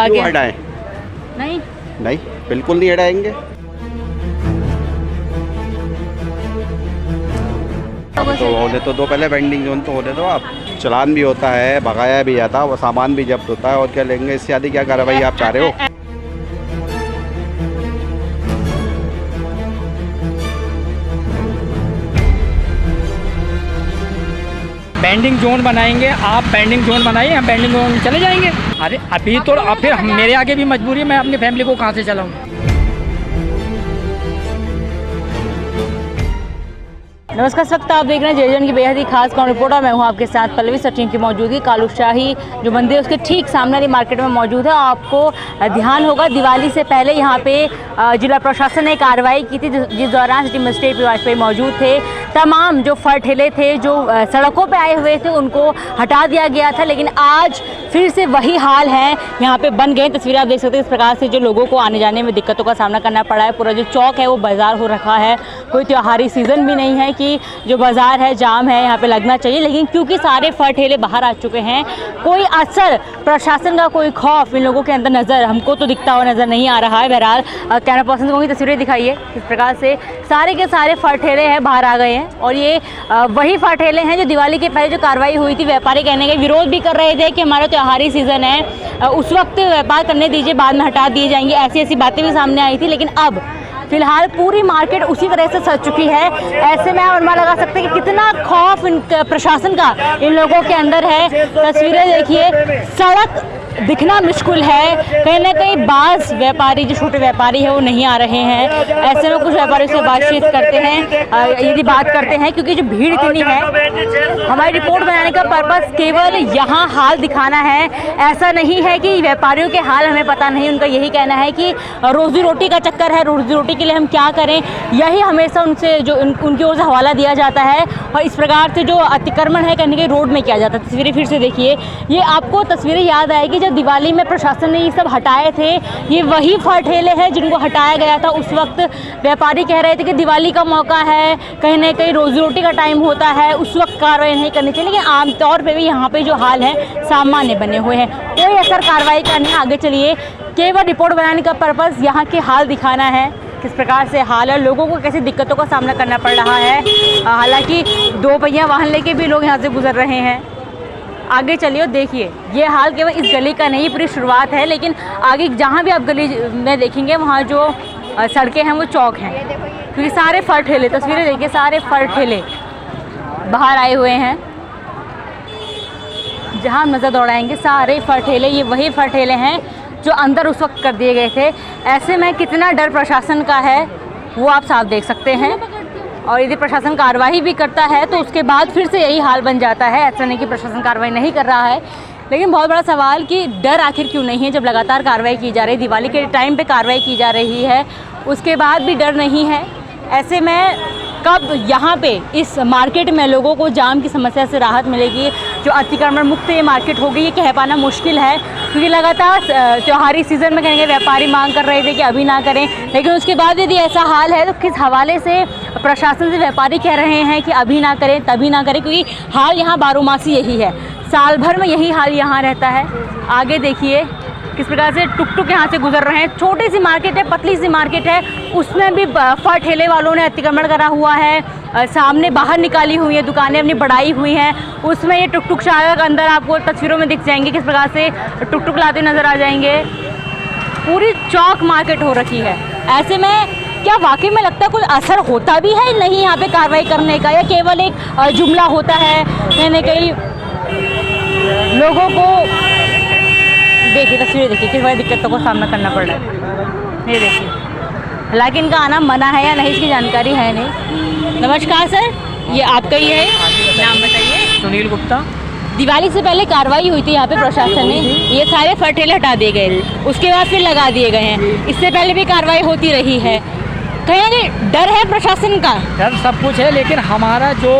आगे हटाएं? नहीं नहीं, बिल्कुल नहीं हटाएंगे। तो होने तो दो, पहले वेंडिंग जोन तो होने दो आप। चालान भी होता है, भगाया भी जाता है, वो सामान भी जब्त होता है, और क्या लेंगे इससे ज़्यादा क्या कार्रवाई आप चाह रहे हो? बेंडिंग जोन बनाएंगे, आप बेंडिंग जोन बनाइए, हम बेंडिंग जोन में चले जाएंगे। अरे अभी तो अब फिर मेरे आगे भी मजबूरी है, मैं अपनी फैमिली को कहाँ से चलाऊँ? नमस्कार, इस वक्त आप देख रहे हैं जयजन की बेहद ही खास कॉन रिपोर्ट और मैं हूं आपके साथ पल्लवी सचिन की मौजूदगी कालूशाही जो मंदिर है उसके ठीक सामने वाली मार्केट में मौजूद है। आपको ध्यान होगा दिवाली से पहले यहां पे जिला प्रशासन ने कार्रवाई की थी जिस दौरान सिटी मजिस्ट्रेट वाजपेयी मौजूद थे। तमाम जो फर ठेले थे जो सड़कों पर आए हुए थे उनको हटा दिया गया था, लेकिन आज फिर से वही हाल है, यहाँ पे बन गए। तस्वीरें आप देख सकते हैं इस प्रकार से जो लोगों को आने जाने में दिक्कतों का सामना करना पड़ा है। पूरा जो चौक है वो बाजार हो रखा है, कोई त्योहारी सीज़न भी नहीं है कि जो बाजार है जाम है यहाँ पे लगना चाहिए, लेकिन क्योंकि सारे फर ठेले बाहर आ चुके हैं, कोई असर प्रशासन का, कोई खौफ इन लोगों के अंदर नज़र हमको तो दिखता हुआ नज़र नहीं आ रहा है। बहरहाल कैमरा पर्सन को भी तस्वीरें दिखाइए किस प्रकार से सारे के सारे फर ठेले हैं बाहर आ गए हैं, और ये वही फर ठेले हैं जो दिवाली के पहले जो कार्रवाई हुई थी, व्यापारी कहने के विरोध भी कर रहे थे कि हमारा त्योहारी सीज़न है, उस वक्त व्यापार करने दीजिए, बाद में हटा दिए जाएंगे, ऐसी ऐसी बातें भी सामने आई थी। लेकिन अब फिलहाल पूरी मार्केट उसी तरह से सज चुकी है। ऐसे में आप अनुमान लगा सकते हैं कि कितना खौफ इन प्रशासन का इन लोगों के अंदर है। तस्वीरें देखिए, सड़क दिखना मुश्किल है, कहीं ना कहीं बाज़ व्यापारी जो छोटे व्यापारी है वो नहीं आ रहे हैं। ऐसे में कुछ व्यापारियों से बातचीत करते हैं, यदि बात करते हैं, क्योंकि जो भीड़ इतनी है, हमारी रिपोर्ट बनाने का पर्पस केवल यहाँ हाल दिखाना है। ऐसा नहीं है कि व्यापारियों के हाल हमें पता नहीं, उनका यही कहना है कि रोज़ी रोटी का चक्कर है, रोज़ी रोटी के लिए हम क्या करें, यही हमेशा उनसे जो उनकी ओर से हवाला दिया जाता है, और इस प्रकार से जो अतिक्रमण है कहीं रोड में किया जाता है। तस्वीरें फिर से देखिए, ये आपको तस्वीरें याद आएगी जब दिवाली में प्रशासन ने ये सब हटाए थे। ये वही फर ठेले हैं जिनको हटाया गया था। उस वक्त व्यापारी कह रहे थे कि दिवाली का मौका है, कहीं ना कहीं रोजी रोटी का टाइम होता है, उस वक्त कार्रवाई नहीं करनी चाहिए, लेकिन आमतौर पर भी यहाँ पे जो हाल है सामान्य बने हुए हैं, कोई असर कार्रवाई करने आगे चलिए, केवल रिपोर्ट बनाने का पर्पज़ यहाँ के हाल दिखाना है, किस प्रकार से हाल है, लोगों को कैसे दिक्कतों का सामना करना पड़ रहा है। हालांकि दो पहिया वाहन लेके भी लोग यहाँ से गुजर रहे हैं। आगे चलिए, देखिए ये हाल केवल इस गली का नहीं, पूरी शुरुआत है, लेकिन आगे जहाँ भी आप गली में देखेंगे वहाँ जो सड़कें हैं वो चौक हैं, क्योंकि सारे फर ठेले, तस्वीरें देखिए, सारे फर ठेले बाहर आए हुए हैं। जहाँ नज़र दौड़ाएंगे सारे फर ठेले, ये वही फर ठेले हैं जो अंदर उस वक्त कर दिए गए थे। ऐसे में कितना डर प्रशासन का है वो आप साफ देख सकते हैं, और यदि प्रशासन कार्रवाई भी करता है तो उसके बाद फिर से यही हाल बन जाता है। ऐसा नहीं कि प्रशासन कार्रवाई नहीं कर रहा है, लेकिन बहुत बड़ा सवाल कि डर आखिर क्यों नहीं है जब लगातार कार्रवाई की जा रही है, दिवाली के टाइम पे कार्रवाई की जा रही है, उसके बाद भी डर नहीं है। ऐसे में कब यहाँ पे इस मार्केट में लोगों को जाम की समस्या से राहत मिलेगी, जो अतिक्रमण मुक्त ये मार्केट होगी, ये कह पाना मुश्किल है, क्योंकि लगातार त्योहारी सीज़न में कहेंगे व्यापारी मांग कर रहे थे कि अभी ना करें, लेकिन उसके बाद यदि ऐसा हाल है तो किस हवाले से प्रशासन से व्यापारी कह रहे हैं कि अभी ना करें, तभी ना करें, क्योंकि हाल यहाँ बारोमासी यही है, साल भर में यही हाल यहाँ रहता है। आगे देखिए किस प्रकार से टुक टुक यहाँ से गुजर रहे हैं। छोटी सी मार्केट है, पतली सी मार्केट है, उसमें भी फर ठेले वालों ने अतिक्रमण करा हुआ है, सामने बाहर निकाली हुई है दुकानें अपनी बढ़ाई हुई हैं, उसमें ये टुक टुक चालक अंदर आपको तस्वीरों में दिख जाएंगे, किस प्रकार से टुक टुक लाते नज़र आ जाएंगे। पूरी चौक मार्केट हो रखी है। ऐसे में क्या वाकई में लगता है कोई असर होता भी है नहीं यहाँ पे कार्रवाई करने का, या केवल एक जुमला होता है, कहीं ना कहीं लोगों को देखिए, तस्वीरें देखिए किस बड़ी दिक्कतों का सामना करना पड़ रहा है। ये देखिए, हालांकि इनका आना मना है या नहीं इसकी जानकारी है नहीं। नमस्कार सर, ये आपका ही है, नाम बताइए। सुनील गुप्ता। दिवाली से पहले कार्रवाई हुई थी यहाँ पे, प्रशासन ने ये सारे फर ठेले हटा दिए गए, उसके बाद फिर लगा दिए गए हैं, इससे पहले भी कार्रवाई होती रही है, कहीं ना डर है प्रशासन का? डर सब कुछ है, लेकिन हमारा जो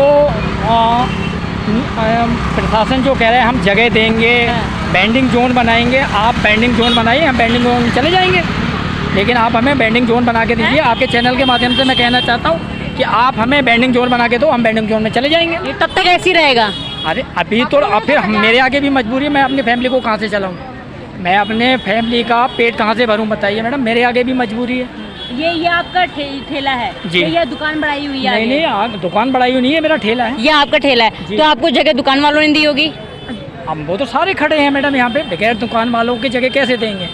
प्रशासन जो कह रहे हैं हम जगह देंगे, बेंडिंग जोन बनाएंगे, आप बेंडिंग जोन बनाइए, हम बेंडिंग जोन में चले जाएंगे, लेकिन आप हमें बेंडिंग जोन बना के दीजिए। आपके चैनल के माध्यम से मैं कहना चाहता हूँ कि आप हमें बेंडिंग जोन बना के दो, हम बेंडिंग जोन में चले जाएंगे। ये तब तक ऐसे ही रहेगा? अरे अभी तो अब फिर मेरे आगे भी मजबूरी है, मैं अपनी फैमिली को कहाँ से चलाऊँ? मैं अपने फैमिली का पेट कहाँ से भरूं बताइए मैडम, मेरे आगे भी मजबूरी है। ये आपका ठेला है जी। तो ये दुकान बढ़ाई हुई है? नहीं, दुकान बढ़ाई हुई नहीं है, मेरा ठेला है। ये आपका ठेला है जी। तो आपको जगह दुकान वालों ने दी होगी? हम वो तो सारे खड़े हैं मैडम यहाँ पे, बगैर दुकान वालों की जगह कैसे देंगे?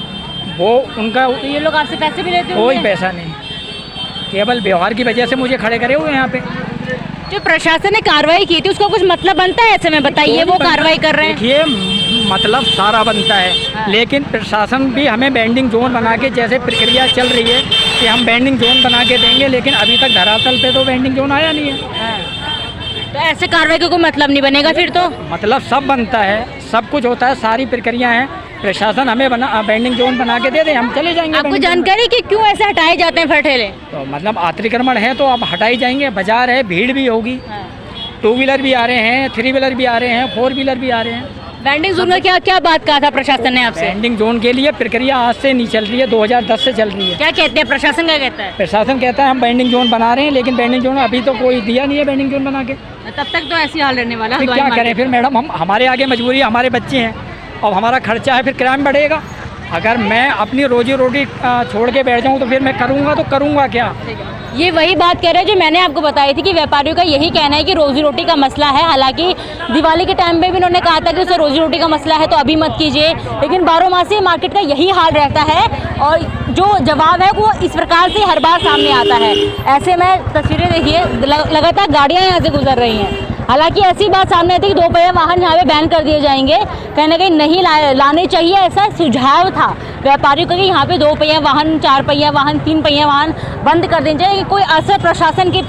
वो उनका तो ये लोग आपसे पैसे भी लेते कोई होंगे? पैसा नहीं, केवल व्यवहार की वजह से मुझे खड़े करे हुए हैं यहाँ पे। जो प्रशासन ने कार्रवाई की थी उसका कुछ मतलब बनता है ऐसे में? बताइए, वो कार्रवाई कर रहे हैं। देखिए मतलब सारा बनता है, हाँ। लेकिन प्रशासन भी हमें बैंडिंग जोन बना के, जैसे प्रक्रिया चल रही है कि हम बैंडिंग जोन बना के देंगे, लेकिन अभी तक धरातल पे तो बैंडिंग जोन आया नहीं है। तो ऐसे कार्रवाई का कोई मतलब नहीं बनेगा फिर तो? मतलब सब बनता है, सब कुछ होता है, सारी प्रक्रिया है। प्रशासन हमें बैंडिंग जोन बना के दे दे, हम चले जाएंगे। आपको बैंडिंग जोन जानकारी कि क्यों ऐसे हटाए जाते हैं फिर ठेले? तो मतलब अतिक्रमण है तो अब हटाई जाएंगे, बाजार है, भीड़ भी होगी, 2 व्हीलर भी आ रहे हैं, 3 व्हीलर भी आ रहे हैं, 4 व्हीलर भी आ रहे हैं। बैंडिंग जोन में क्या क्या बात कहा था प्रशासन ने आपसे? बैंडिंग जोन के लिए प्रक्रिया आज से नहीं चल रही है, 2010 से चल रही है। क्या कहते हैं प्रशासन, क्या कहता है? प्रशासन कहता है हम बैंडिंग जोन बना रहे हैं, लेकिन बैंडिंग जोन अभी तो कोई दिया नहीं है बैंडिंग जोन बना के। तब तक तो ऐसी हाल रहने वाला है। फिर क्या करें फिर मैडम, हम हमारे आगे मजबूरी है, हमारे बच्चे हैं, अब हमारा खर्चा है, फिर क्राइम बढ़ेगा। अगर मैं अपनी रोजी रोटी छोड़ के बैठ जाऊँ तो फिर मैं करूँगा तो करूँगा क्या? ये वही बात कह रहे हैं जो मैंने आपको बताई थी कि व्यापारियों का यही कहना है कि रोजी रोटी का मसला है। हालांकि दिवाली के टाइम पे भी उन्होंने कहा था कि उसे रोजी रोटी का मसला है तो अभी मत कीजिए, लेकिन बारहमासी मार्केट का यही हाल रहता है और जो जवाब है वो इस प्रकार से हर बार सामने आता है। ऐसे में तस्वीरें देखिए, लगातार गाड़ियाँ यहाँ से गुजर रही हैं। हालांकि ऐसी बात सामने आती है कि 2 पहिया वाहन यहाँ पे बैन कर दिए जाएंगे, कहीं ना कहीं नहीं लाने चाहिए, ऐसा सुझाव था व्यापारियों का कि यहाँ पे 2 पहिया वाहन, 4 पहिया वाहन, 3 पहिया वाहन बंद कर देना चाहिए। कोई असर प्रशासन की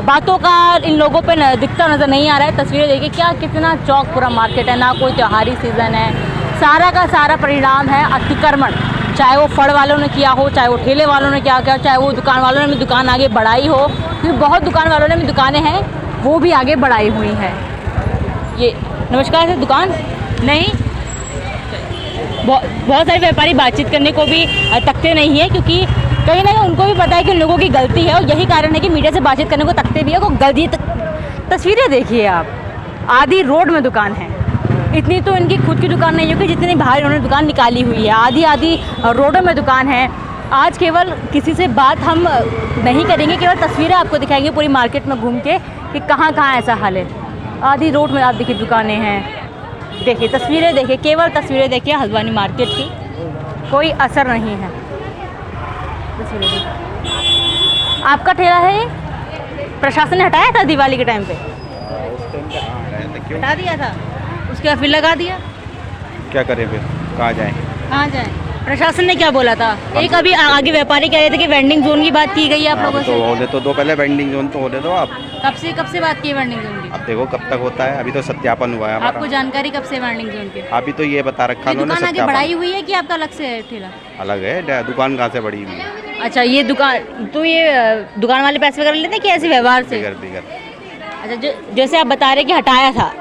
बातों का इन लोगों पे दिखता नज़र नहीं आ रहा है। तस्वीरें देखिए, क्या कितना चौक पूरा मार्केट है, ना कोई त्योहारी सीज़न है, सारा का सारा परिणाम है अतिक्रमण। चाहे वो फल वालों ने किया हो, चाहे वो ठेले वालों ने क्या, चाहे वो दुकान वालों ने भी दुकान आगे बढ़ाई हो, क्योंकि बहुत दुकान वालों ने भी दुकानें हैं वो भी आगे बढ़ाई हुई है। ये नमस्कार सर, दुकान नहीं, बहुत सारे व्यापारी बातचीत करने को भी तकते नहीं है, क्योंकि कहीं ना कहीं उनको भी पता है कि उन लोगों की गलती है और यही कारण है कि मीडिया से बातचीत करने को तकते भी है। वो गलती तस्वीरें देखिए आप, आधी रोड में दुकान है, इतनी तो इनकी खुद की दुकान नहीं होगी जितनी बाहर इन्होंने दुकान निकाली हुई है। आधी आधी रोडों में दुकान है। आज केवल किसी से बात हम नहीं करेंगे, केवल तस्वीरें आपको दिखाएंगे पूरी मार्केट में घूम के कि कहाँ कहाँ ऐसा हाल है। आधी रोड में आप देखिए दुकानें हैं, देखिए तस्वीरें देखिए, केवल तस्वीरें देखिए हल्द्वानी मार्केट की, कोई असर नहीं है। तस्वीरें देखिए, आपका ठेला है ये? प्रशासन ने हटाया था दिवाली के टाइम पे? हटा दिया था, उसके बाद फिर लगा दिया। क्या करें फिर, कहाँ जाएँ? कहाँ जाएँ? प्रशासन ने क्या बोला था? एक अभी आगे व्यापारी कह रहे थे कि वेंडिंग जोन की बात की गई है आप लोगों तो से। होने तो दो, पहले वेंडिंग जोन तो होने दो आप। कब से बात की वेंडिंग जोन की? अब देखो कब तक होता है, अभी तो सत्यापन हुआ है आपको हमारा। जानकारी कब से वेंडिंग जोन की? अभी तो ये बता रखा ये उन्होंने, दुकान आगे सत्यापन बढ़ाई हुई है कि आपका अलग से है ठेला? अलग है, दुकान कहाँ से बड़ी हुई है? अच्छा, ये दुकान तो ये दुकान वाले पैसे वगैरह लेते हैं कि ऐसे व्यवहार से? बिगर अच्छा, जैसे आप बता रहे कि हटाया था,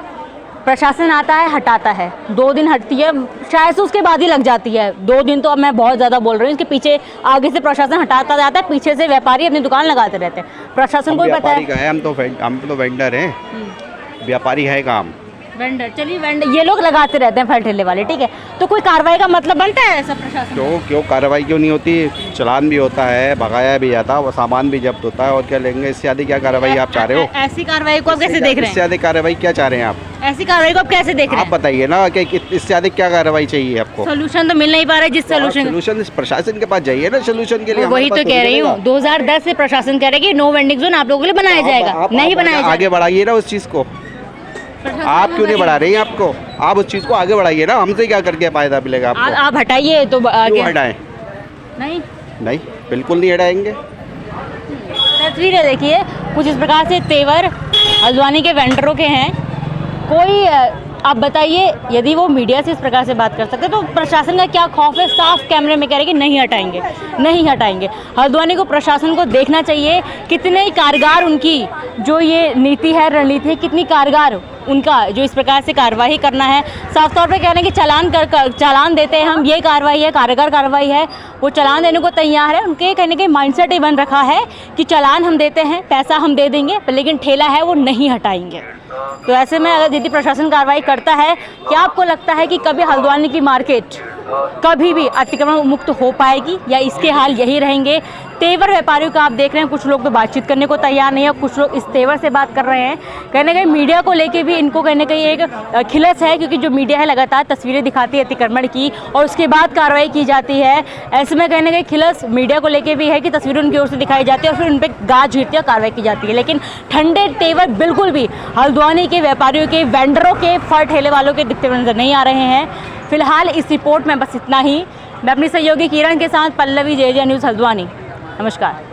प्रशासन आता है हटाता है, 2 दिन हटती है, शायद से उसके बाद ही लग जाती है 2 दिन। तो अब मैं बहुत ज़्यादा बोल रही हूँ, इसके पीछे आगे से प्रशासन हटाता जाता है, पीछे से व्यापारी अपनी दुकान लगाते रहते हैं। प्रशासन को भी पता है। हम तो वेंडर हैं, व्यापारी है काम। वेंडर, चलिए वेंडर, ये लोग लगाते रहते हैं फल ठेले वाले, ठीक है, तो कोई कार्रवाई का मतलब बनता है ऐसा प्रशासन? क्यों कार्रवाई क्यों नहीं होती? चलान भी होता है, भगाया भी जाता है, वो सामान भी जब्त होता है, और क्या लेंगे? इससे ज़्यादा क्या कार्रवाई आप चाह रहे हो? ऐसी कार्रवाई को आप कैसे देख रहे इससे हैं? ज़्यादा कार्रवाई क्या चाह रहे हैं आप? ऐसी कार्रवाई को आप कैसे देख रहे आप हैं? बताइए ना कि इससे ज़्यादा क्या कार्रवाई चाहिए आपको? सोल्यूशन तो मिल नहीं पा रहा है, जिस सोल्यूशन प्रशासन के पास जाइए ना, सोल्यूशन के लिए। वही तो कह रही हूँ, 2010 से प्रशासन कह रहा है कि नो वेंडिंग जोन आप लोगों के लिए बनाया जाएगा, नहीं बनाया जाएगा। आगे बढ़ाइए ना उस चीज़ को। आप क्यों नहीं बढ़ा रही हैं? आपको आप उस चीज़ को आगे बढ़ाइए ना, हमसे क्या करके फायदा मिलेगा आपको? आप हटाइए तो आगे। क्यों हटाएं? नहीं, बिल्कुल नहीं हटाएंगे। तस्वीरें देखिए, कुछ इस प्रकार से तेवर हल्द्वानी के वेंडरों के हैं। कोई आप बताइए, यदि वो मीडिया से इस प्रकार से बात कर सकते तो प्रशासन का क्या खौफ है? साफ कैमरे में कह रहे कि नहीं हटाएंगे, नहीं हटाएंगे। हल्द्वानी को प्रशासन को देखना चाहिए कितने कारगर उनकी जो ये नीति है, रणनीति है, कितनी कारगर उनका जो इस प्रकार से कार्रवाई करना है, साफ तौर पे कह रहे हैं कि चालान देते हैं हम, ये कार्रवाई है, कारगर कार्रवाई है, वो चालान देने को तैयार है। उनके कहने के माइंडसेट ही बन रखा है कि चालान हम देते हैं, पैसा हम दे देंगे, लेकिन ठेला है वो नहीं हटाएंगे। तो ऐसे में अगर यदि प्रशासन कार्रवाई करता है, क्या आपको लगता है कि कभी हल्द्वानी की मार्केट कभी भी अतिक्रमण मुक्त हो पाएगी या इसके हाल यही रहेंगे? तेवर व्यापारियों का आप देख रहे हैं, कुछ लोग तो बातचीत करने को तैयार नहीं है, कुछ लोग इस तेवर से बात कर रहे हैं। कहने कहीं मीडिया को लेके भी इनको कहने कहीं एक खिलस है, क्योंकि जो मीडिया है लगातार तस्वीरें दिखाती है अतिक्रमण की और उसके बाद कार्रवाई की जाती है। ऐसे में कहने कहीं खिलस मीडिया को लेके भी है कि तस्वीरें उनकी ओर से दिखाई जाती है और फिर उन पर गाज झीटती है, कार्रवाई की जाती है। लेकिन ठंडे तेवर बिल्कुल भी हल्द्वानी के व्यापारियों के, वेंडरों के, फल ठेले वालों के दिखते हुए नजर नहीं आ रहे हैं। फिलहाल इस रिपोर्ट में बस इतना ही। मैं अपनी सहयोगी किरण के साथ पल्लवी, JJ न्यूज़ हल्द्वानी। नमस्कार।